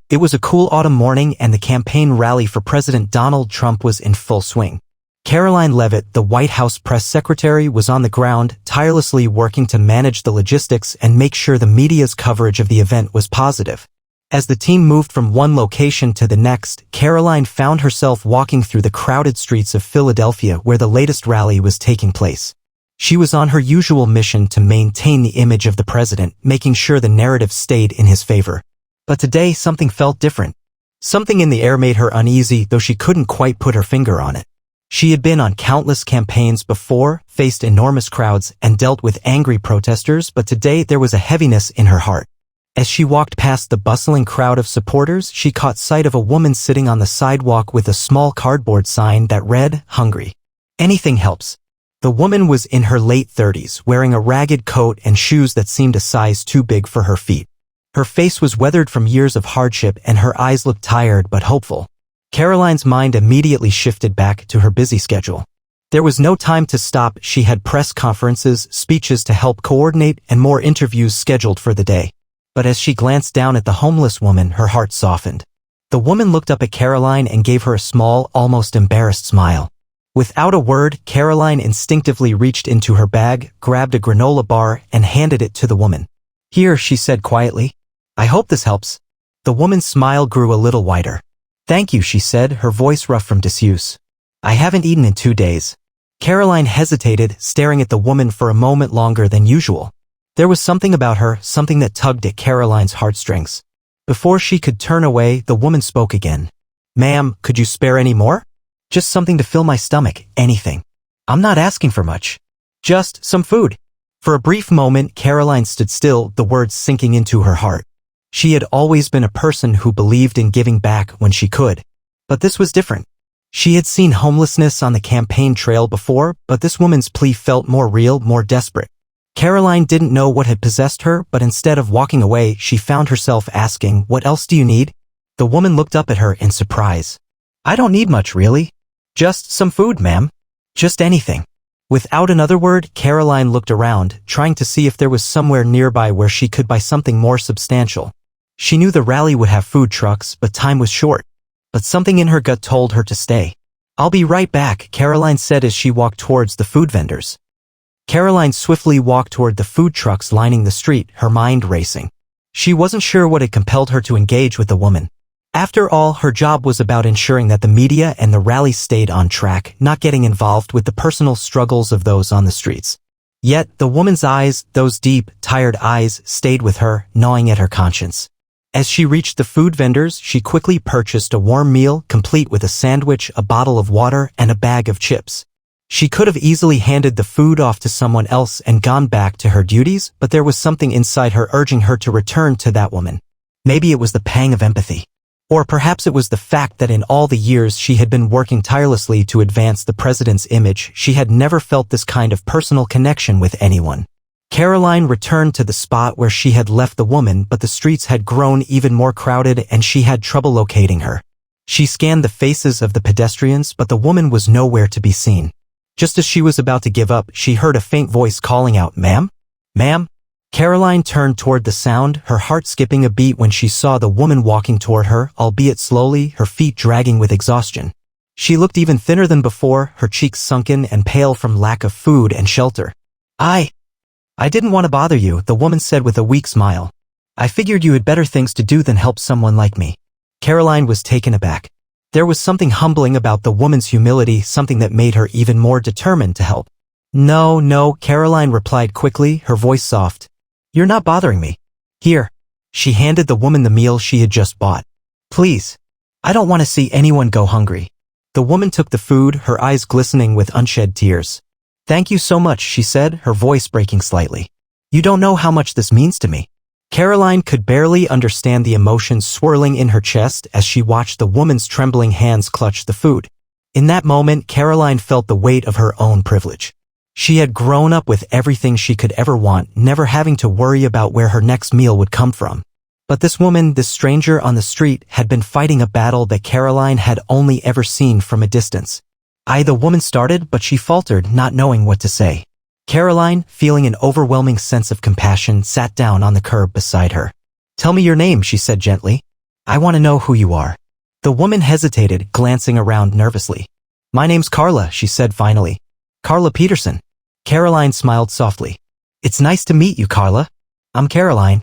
It was a cool autumn morning and the campaign rally for President Donald Trump was in full swing. Karoline Leavitt, the White House press secretary, was on the ground, tirelessly working to manage the logistics and make sure the media's coverage of the event was positive. As the team moved from one location to the next, Karoline found herself walking through the crowded streets of Philadelphia where the latest rally was taking place. She was on her usual mission to maintain the image of the president, making sure the narrative stayed in his favor. But today something felt different. Something in the air made her uneasy, though she couldn't quite put her finger on it. She had been on countless campaigns before, faced enormous crowds, and dealt with angry protesters, but today there was a heaviness in her heart. As she walked past the bustling crowd of supporters, she caught sight of a woman sitting on the sidewalk with a small cardboard sign that read, "Hungry. Anything helps." The woman was in her late 30s, wearing a ragged coat and shoes that seemed a size too big for her feet. Her face was weathered from years of hardship and her eyes looked tired but hopeful. Karoline's mind immediately shifted back to her busy schedule. There was no time to stop. She had press conferences, speeches to help coordinate, and more interviews scheduled for the day. But as she glanced down at the homeless woman, her heart softened. The woman looked up at Karoline and gave her a small, almost embarrassed smile. Without a word, Karoline instinctively reached into her bag, grabbed a granola bar, and handed it to the woman. "Here," she said quietly. "I hope this helps." The woman's smile grew a little wider. "Thank you," she said, her voice rough from disuse. "I haven't eaten in 2 days." Karoline hesitated, staring at the woman for a moment longer than usual. There was something about her, something that tugged at Karoline's heartstrings. Before she could turn away, the woman spoke again. "Ma'am, could you spare any more? Just something to fill my stomach, anything. I'm not asking for much. Just some food." For a brief moment, Karoline stood still, the words sinking into her heart. She had always been a person who believed in giving back when she could. But this was different. She had seen homelessness on the campaign trail before, but this woman's plea felt more real, more desperate. Karoline didn't know what had possessed her, but instead of walking away, she found herself asking, "What else do you need?" The woman looked up at her in surprise. "I don't need much, really. Just some food, ma'am. Just anything." Without another word, Karoline looked around, trying to see if there was somewhere nearby where she could buy something more substantial. She knew the rally would have food trucks, but time was short. But something in her gut told her to stay. "I'll be right back," Karoline said as she walked towards the food vendors. Karoline swiftly walked toward the food trucks lining the street, her mind racing. She wasn't sure what had compelled her to engage with the woman. After all, her job was about ensuring that the media and the rally stayed on track, not getting involved with the personal struggles of those on the streets. Yet, the woman's eyes, those deep, tired eyes, stayed with her, gnawing at her conscience. As she reached the food vendors, she quickly purchased a warm meal, complete with a sandwich, a bottle of water, and a bag of chips. She could have easily handed the food off to someone else and gone back to her duties, but there was something inside her urging her to return to that woman. Maybe it was the pang of empathy. Or perhaps it was the fact that in all the years she had been working tirelessly to advance the president's image, she had never felt this kind of personal connection with anyone. Karoline returned to the spot where she had left the woman, but the streets had grown even more crowded and she had trouble locating her. She scanned the faces of the pedestrians, but the woman was nowhere to be seen. Just as she was about to give up, she heard a faint voice calling out, "Ma'am? Ma'am?" Karoline turned toward the sound, her heart skipping a beat when she saw the woman walking toward her, albeit slowly, her feet dragging with exhaustion. She looked even thinner than before, her cheeks sunken and pale from lack of food and shelter. I didn't want to bother you," the woman said with a weak smile. "I figured you had better things to do than help someone like me." Karoline was taken aback. There was something humbling about the woman's humility, something that made her even more determined to help. No, Karoline replied quickly, her voice soft. "You're not bothering me. Here." She handed the woman the meal she had just bought. "Please. I don't want to see anyone go hungry." The woman took the food, her eyes glistening with unshed tears. "Thank you so much," she said, her voice breaking slightly. "You don't know how much this means to me." Karoline could barely understand the emotions swirling in her chest as she watched the woman's trembling hands clutch the food. In that moment, Karoline felt the weight of her own privilege. She had grown up with everything she could ever want, never having to worry about where her next meal would come from. But this woman, this stranger on the street, had been fighting a battle that Karoline had only ever seen from a distance. The woman started, but she faltered, not knowing what to say. Karoline, feeling an overwhelming sense of compassion, sat down on the curb beside her. "Tell me your name," she said gently. I want to know who you are. The woman hesitated, glancing around nervously. My name's Carla, she said finally. Carla Peterson. Karoline smiled softly. It's nice to meet you, Carla. I'm Karoline.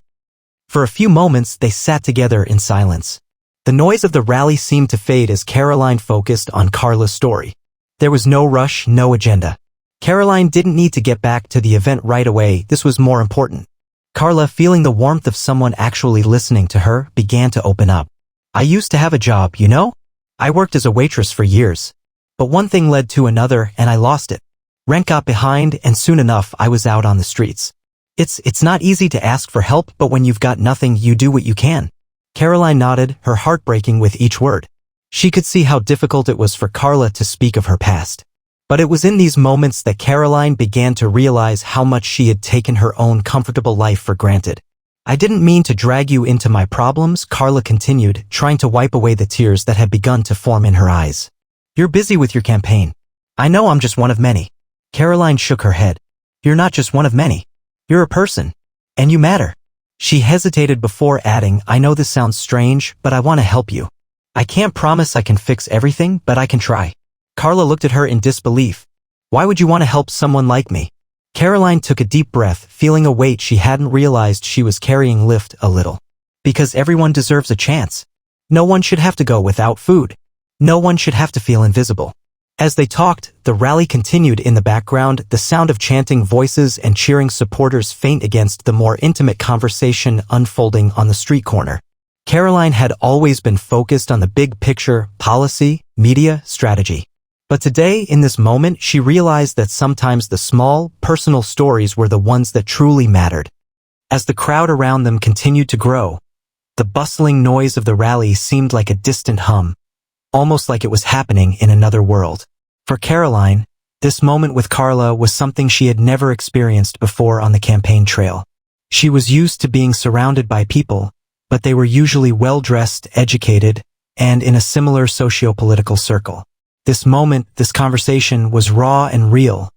For a few moments, they sat together in silence. The noise of the rally seemed to fade as Karoline focused on Carla's story. There was no rush, no agenda. Karoline didn't need to get back to the event right away, this was more important. Carla, feeling the warmth of someone actually listening to her, began to open up. I used to have a job, you know? I worked as a waitress for years. But one thing led to another and I lost it. Rent got behind and soon enough I was out on the streets. It's not easy to ask for help, but when you've got nothing, you do what you can. Karoline nodded, her heart breaking with each word. She could see how difficult it was for Carla to speak of her past. But it was in these moments that Karoline began to realize how much she had taken her own comfortable life for granted. I didn't mean to drag you into my problems, Carla continued, trying to wipe away the tears that had begun to form in her eyes. You're busy with your campaign. I know I'm just one of many. Karoline shook her head. You're not just one of many. You're a person. And you matter. She hesitated before adding, I know this sounds strange, but I want to help you. I can't promise I can fix everything, but I can try. Carla looked at her in disbelief. Why would you want to help someone like me? Karoline took a deep breath, feeling a weight she hadn't realized she was carrying lift a little. Because everyone deserves a chance. No one should have to go without food. No one should have to feel invisible. As they talked, the rally continued in the background, the sound of chanting voices and cheering supporters faint against the more intimate conversation unfolding on the street corner. Karoline had always been focused on the big picture, policy, media, strategy. But today, in this moment, she realized that sometimes the small, personal stories were the ones that truly mattered. As the crowd around them continued to grow, the bustling noise of the rally seemed like a distant hum, almost like it was happening in another world. For Karoline, this moment with Carla was something she had never experienced before on the campaign trail. She was used to being surrounded by people, but they were usually well-dressed, educated, and in a similar socio-political circle. This moment, this conversation was raw and real,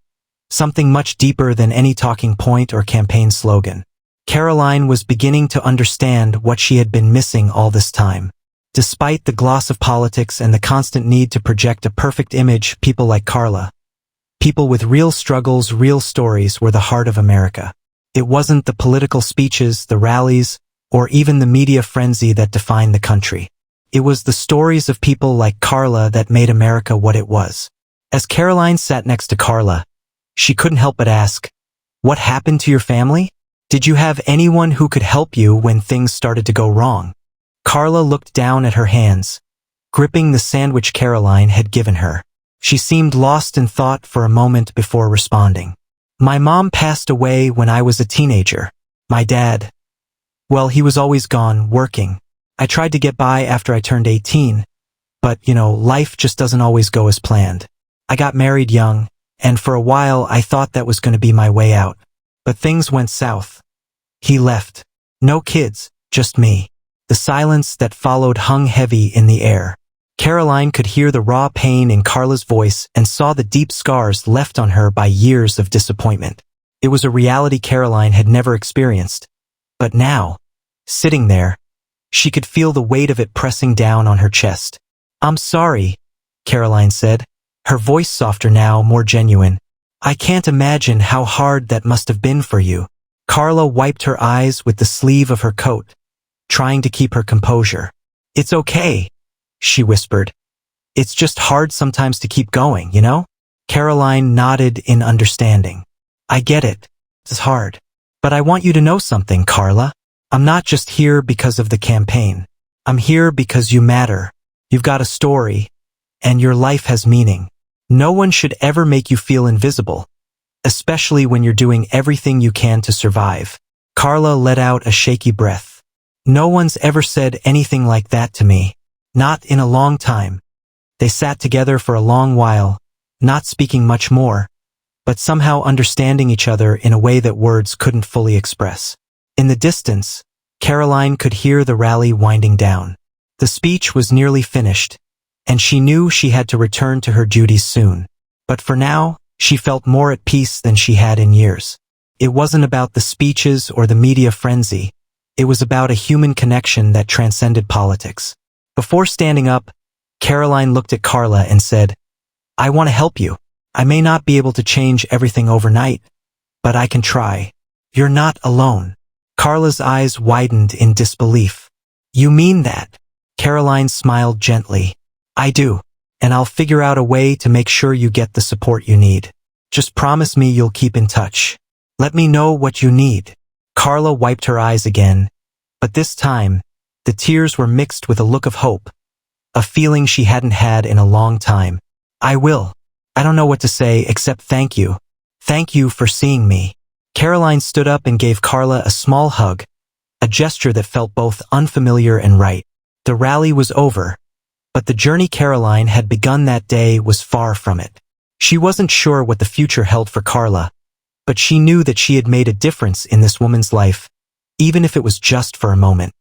something much deeper than any talking point or campaign slogan. Karoline was beginning to understand what she had been missing all this time. Despite the gloss of politics and the constant need to project a perfect image, people like Carla, people with real struggles, real stories, were the heart of America. It wasn't the political speeches, the rallies, or even the media frenzy that defined the country. It was the stories of people like Carla that made America what it was. As Karoline sat next to Carla, she couldn't help but ask, what happened to your family? Did you have anyone who could help you when things started to go wrong? Carla looked down at her hands, gripping the sandwich Karoline had given her. She seemed lost in thought for a moment before responding. My mom passed away when I was a teenager. My dad, well, he was always gone, working. I tried to get by after I turned 18, but, life just doesn't always go as planned. I got married young, and for a while I thought that was going to be my way out. But things went south. He left. No kids, just me. The silence that followed hung heavy in the air. Karoline could hear the raw pain in Carla's voice and saw the deep scars left on her by years of disappointment. It was a reality Karoline had never experienced. But now, sitting there, she could feel the weight of it pressing down on her chest. I'm sorry, Karoline said, her voice softer now, more genuine. I can't imagine how hard that must have been for you. Carla wiped her eyes with the sleeve of her coat, trying to keep her composure. It's okay, she whispered. It's just hard sometimes to keep going, Karoline nodded in understanding. I get it. It's hard. But I want you to know something, Carla. I'm not just here because of the campaign. I'm here because you matter. You've got a story, and your life has meaning. No one should ever make you feel invisible, especially when you're doing everything you can to survive. Carla let out a shaky breath. No one's ever said anything like that to me. Not in a long time. They sat together for a long while, not speaking much more, but somehow understanding each other in a way that words couldn't fully express. In the distance, Karoline could hear the rally winding down. The speech was nearly finished, and she knew she had to return to her duties soon. But for now, she felt more at peace than she had in years. It wasn't about the speeches or the media frenzy. It was about a human connection that transcended politics. Before standing up, Karoline looked at Carla and said, "I want to help you. I may not be able to change everything overnight, but I can try. You're not alone." Carla's eyes widened in disbelief. "You mean that?" Karoline smiled gently. "I do, and I'll figure out a way to make sure you get the support you need. Just promise me you'll keep in touch. Let me know what you need." Carla wiped her eyes again, but this time, the tears were mixed with a look of hope, a feeling she hadn't had in a long time. "I will. I don't know what to say except thank you. Thank you for seeing me." Karoline stood up and gave Carla a small hug, a gesture that felt both unfamiliar and right. The rally was over, but the journey Karoline had begun that day was far from it. She wasn't sure what the future held for Carla, but she knew that she had made a difference in this woman's life, even if it was just for a moment.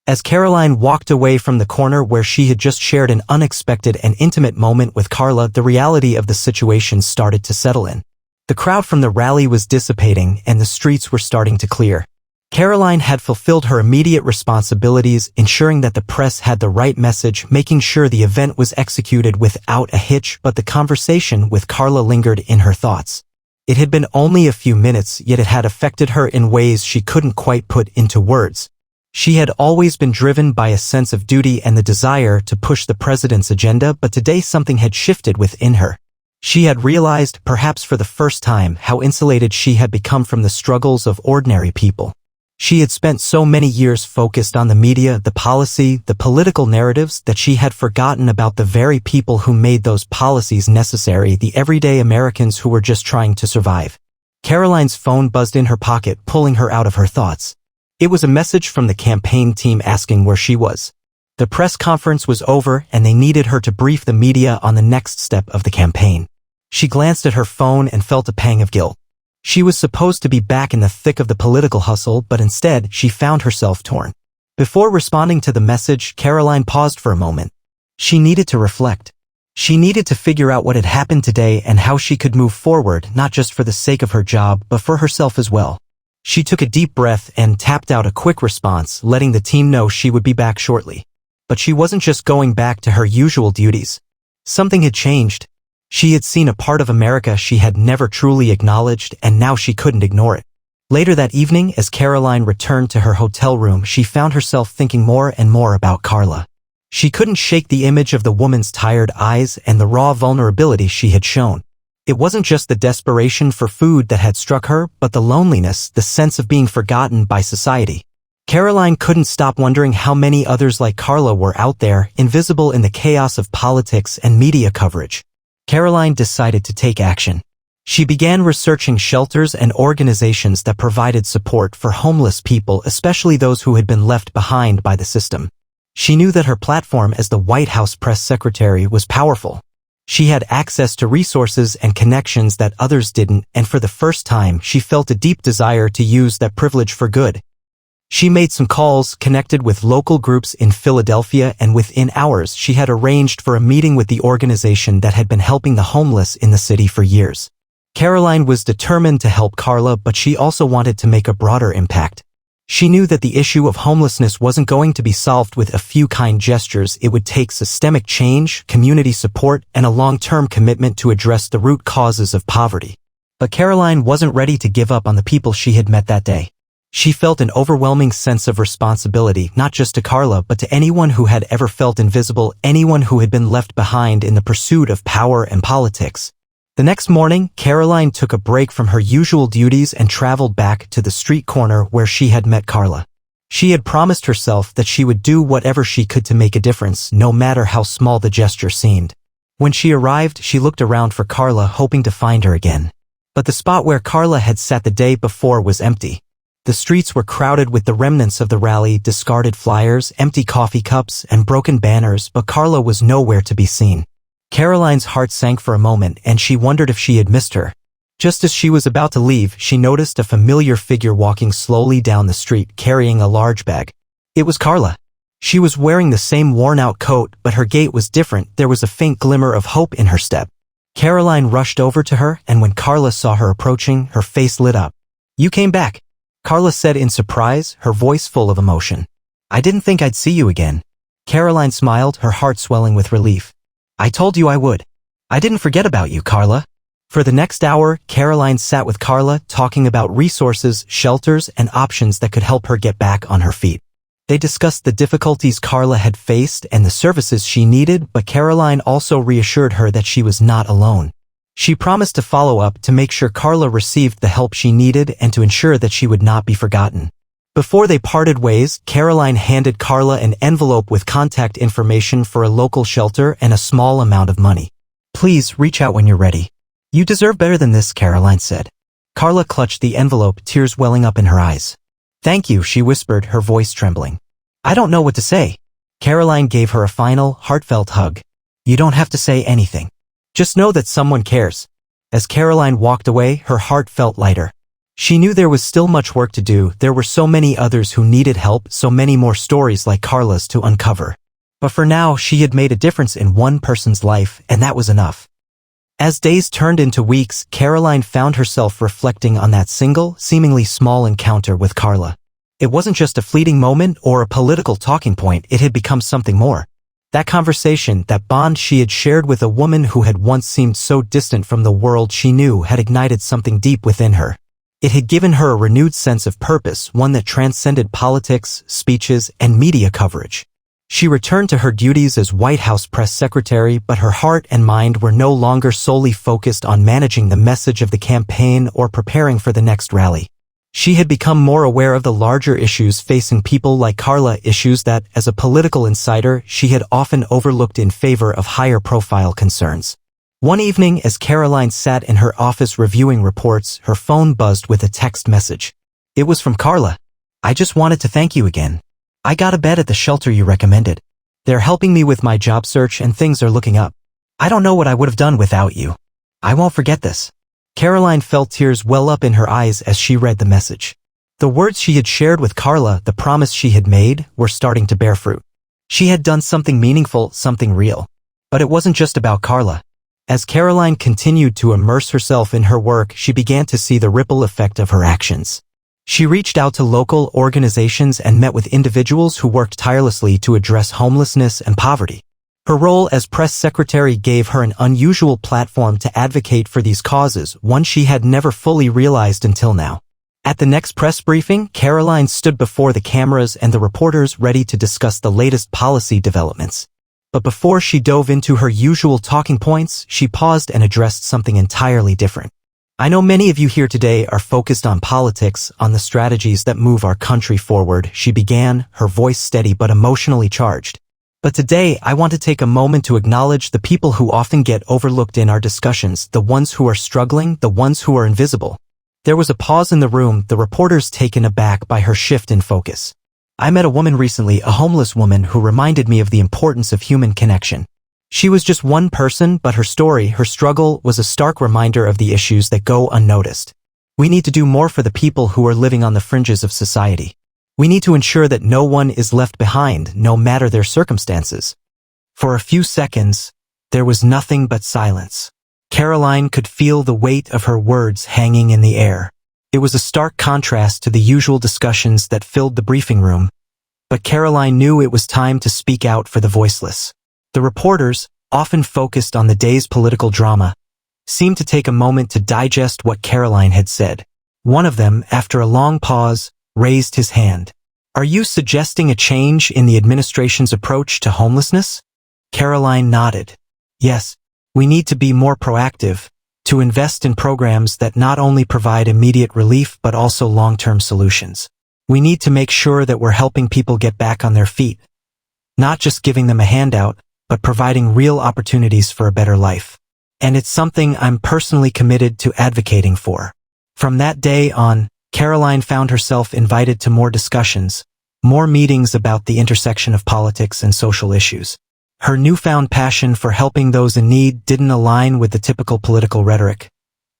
As Karoline walked away from the corner where she had just shared an unexpected and intimate moment with Carla, the reality of the situation started to settle in. The crowd from the rally was dissipating and the streets were starting to clear. Karoline had fulfilled her immediate responsibilities, ensuring that the press had the right message, making sure the event was executed without a hitch, but the conversation with Carla lingered in her thoughts. It had been only a few minutes, yet it had affected her in ways she couldn't quite put into words. She had always been driven by a sense of duty and the desire to push the president's agenda, but today something had shifted within her. She had realized, perhaps for the first time, how insulated she had become from the struggles of ordinary people. She had spent so many years focused on the media, the policy, the political narratives, that she had forgotten about the very people who made those policies necessary, the everyday Americans who were just trying to survive. Karoline's phone buzzed in her pocket, pulling her out of her thoughts. It was a message from the campaign team asking where she was. The press conference was over and they needed her to brief the media on the next step of the campaign. She glanced at her phone and felt a pang of guilt. She was supposed to be back in the thick of the political hustle, but instead she found herself torn. Before responding to the message, Karoline paused for a moment. She needed to reflect. She needed to figure out what had happened today and how she could move forward, not just for the sake of her job, but for herself as well. She took a deep breath and tapped out a quick response, letting the team know she would be back shortly. But she wasn't just going back to her usual duties. Something had changed. She had seen a part of America she had never truly acknowledged, and now she couldn't ignore it. Later that evening, as Karoline returned to her hotel room, she found herself thinking more and more about Carla. She couldn't shake the image of the woman's tired eyes and the raw vulnerability she had shown. It wasn't just the desperation for food that had struck her, but the loneliness, the sense of being forgotten by society. Karoline couldn't stop wondering how many others like Carla were out there, invisible in the chaos of politics and media coverage. Karoline decided to take action. She began researching shelters and organizations that provided support for homeless people, especially those who had been left behind by the system. She knew that her platform as the White House press secretary was powerful. She had access to resources and connections that others didn't, and for the first time, she felt a deep desire to use that privilege for good. She made some calls, connected with local groups in Philadelphia, and within hours she had arranged for a meeting with the organization that had been helping the homeless in the city for years. Karoline was determined to help Carla, but she also wanted to make a broader impact. She knew that the issue of homelessness wasn't going to be solved with a few kind gestures. It would take systemic change, community support, and a long-term commitment to address the root causes of poverty. But Karoline wasn't ready to give up on the people she had met that day. She felt an overwhelming sense of responsibility, not just to Carla, but to anyone who had ever felt invisible, anyone who had been left behind in the pursuit of power and politics. The next morning, Karoline took a break from her usual duties and traveled back to the street corner where she had met Carla. She had promised herself that she would do whatever she could to make a difference, no matter how small the gesture seemed. When she arrived, she looked around for Carla, hoping to find her again. But the spot where Carla had sat the day before was empty. The streets were crowded with the remnants of the rally, discarded flyers, empty coffee cups, and broken banners, but Carla was nowhere to be seen. Karoline's heart sank for a moment, and she wondered if she had missed her. Just as she was about to leave, she noticed a familiar figure walking slowly down the street, carrying a large bag. It was Carla. She was wearing the same worn-out coat, but her gait was different. There was a faint glimmer of hope in her step. Karoline rushed over to her, and when Carla saw her approaching, her face lit up. "You came back." Carla said in surprise, her voice full of emotion. I didn't think I'd see you again. Karoline smiled, her heart swelling with relief. I told you I would. I didn't forget about you, Carla. For the next hour, Karoline sat with Carla, talking about resources, shelters, and options that could help her get back on her feet. They discussed the difficulties Carla had faced and the services she needed, but Karoline also reassured her that she was not alone. She promised to follow up to make sure Carla received the help she needed and to ensure that she would not be forgotten. Before they parted ways, Karoline handed Carla an envelope with contact information for a local shelter and a small amount of money. Please reach out when you're ready. You deserve better than this, Karoline said. Carla clutched the envelope, tears welling up in her eyes. Thank you, she whispered, her voice trembling. I don't know what to say. Karoline gave her a final, heartfelt hug. You don't have to say anything. Just know that someone cares. As Karoline walked away, her heart felt lighter. She knew there was still much work to do. There were so many others who needed help, so many more stories like Carla's to uncover. But for now, she had made a difference in one person's life, and that was enough. As days turned into weeks, Karoline found herself reflecting on that single, seemingly small encounter with Carla. It wasn't just a fleeting moment or a political talking point, it had become something more. That conversation, that bond she had shared with a woman who had once seemed so distant from the world she knew, had ignited something deep within her. It had given her a renewed sense of purpose, one that transcended politics, speeches, and media coverage. She returned to her duties as White House press secretary, but her heart and mind were no longer solely focused on managing the message of the campaign or preparing for the next rally. She had become more aware of the larger issues facing people like Carla, issues that, as a political insider, she had often overlooked in favor of higher-profile concerns. One evening, as Karoline sat in her office reviewing reports, her phone buzzed with a text message. It was from Carla. I just wanted to thank you again. I got a bed at the shelter you recommended. They're helping me with my job search and things are looking up. I don't know what I would have done without you. I won't forget this. Karoline felt tears well up in her eyes as she read the message. The words she had shared with Carla, the promise she had made, were starting to bear fruit. She had done something meaningful, something real. But it wasn't just about Carla. As Karoline continued to immerse herself in her work, she began to see the ripple effect of her actions. She reached out to local organizations and met with individuals who worked tirelessly to address homelessness and poverty. Her role as press secretary gave her an unusual platform to advocate for these causes, one she had never fully realized until now. At the next press briefing, Karoline stood before the cameras and the reporters, ready to discuss the latest policy developments. But before she dove into her usual talking points, she paused and addressed something entirely different. I know many of you here today are focused on politics, on the strategies that move our country forward, she began, her voice steady but emotionally charged. But today, I want to take a moment to acknowledge the people who often get overlooked in our discussions, the ones who are struggling, the ones who are invisible. There was a pause in the room, the reporters taken aback by her shift in focus. I met a woman recently, a homeless woman who reminded me of the importance of human connection. She was just one person, but her story, her struggle, was a stark reminder of the issues that go unnoticed. We need to do more for the people who are living on the fringes of society. We need to ensure that no one is left behind, no matter their circumstances. For a few seconds, there was nothing but silence. Karoline could feel the weight of her words hanging in the air. It was a stark contrast to the usual discussions that filled the briefing room. But Karoline knew it was time to speak out for the voiceless. The reporters, often focused on the day's political drama, seemed to take a moment to digest what Karoline had said. One of them, after a long pause, raised his hand. Are you suggesting a change in the administration's approach to homelessness? Karoline nodded. Yes, we need to be more proactive, to invest in programs that not only provide immediate relief but also long-term solutions. We need to make sure that we're helping people get back on their feet, not just giving them a handout, but providing real opportunities for a better life. And it's something I'm personally committed to advocating for. From that day on, Karoline found herself invited to more discussions, more meetings about the intersection of politics and social issues. Her newfound passion for helping those in need didn't align with the typical political rhetoric,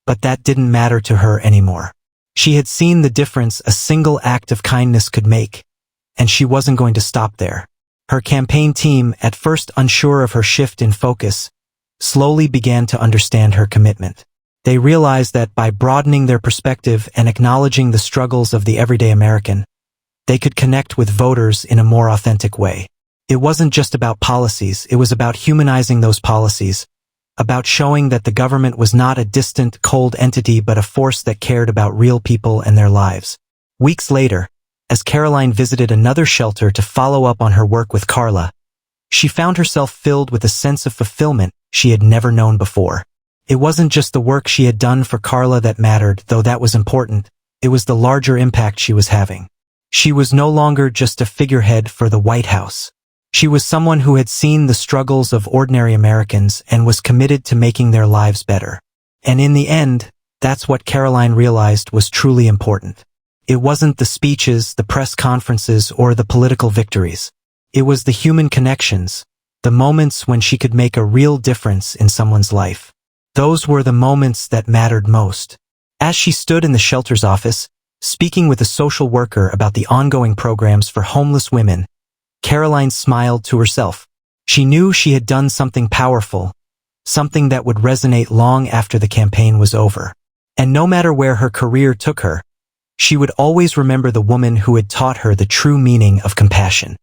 but that didn't matter to her anymore. She had seen the difference a single act of kindness could make, and she wasn't going to stop there. Her campaign team, at first unsure of her shift in focus, slowly began to understand her commitment. They realized that by broadening their perspective and acknowledging the struggles of the everyday American, they could connect with voters in a more authentic way. It wasn't just about policies, it was about humanizing those policies, about showing that the government was not a distant, cold entity but a force that cared about real people and their lives. Weeks later, as Karoline visited another shelter to follow up on her work with Carla, she found herself filled with a sense of fulfillment she had never known before. It wasn't just the work she had done for Carla that mattered, though that was important. It was the larger impact she was having. She was no longer just a figurehead for the White House. She was someone who had seen the struggles of ordinary Americans and was committed to making their lives better. And in the end, that's what Karoline realized was truly important. It wasn't the speeches, the press conferences, or the political victories. It was the human connections, the moments when she could make a real difference in someone's life. Those were the moments that mattered most. As she stood in the shelter's office, speaking with a social worker about the ongoing programs for homeless women, Karoline smiled to herself. She knew she had done something powerful, something that would resonate long after the campaign was over. And no matter where her career took her, she would always remember the woman who had taught her the true meaning of compassion.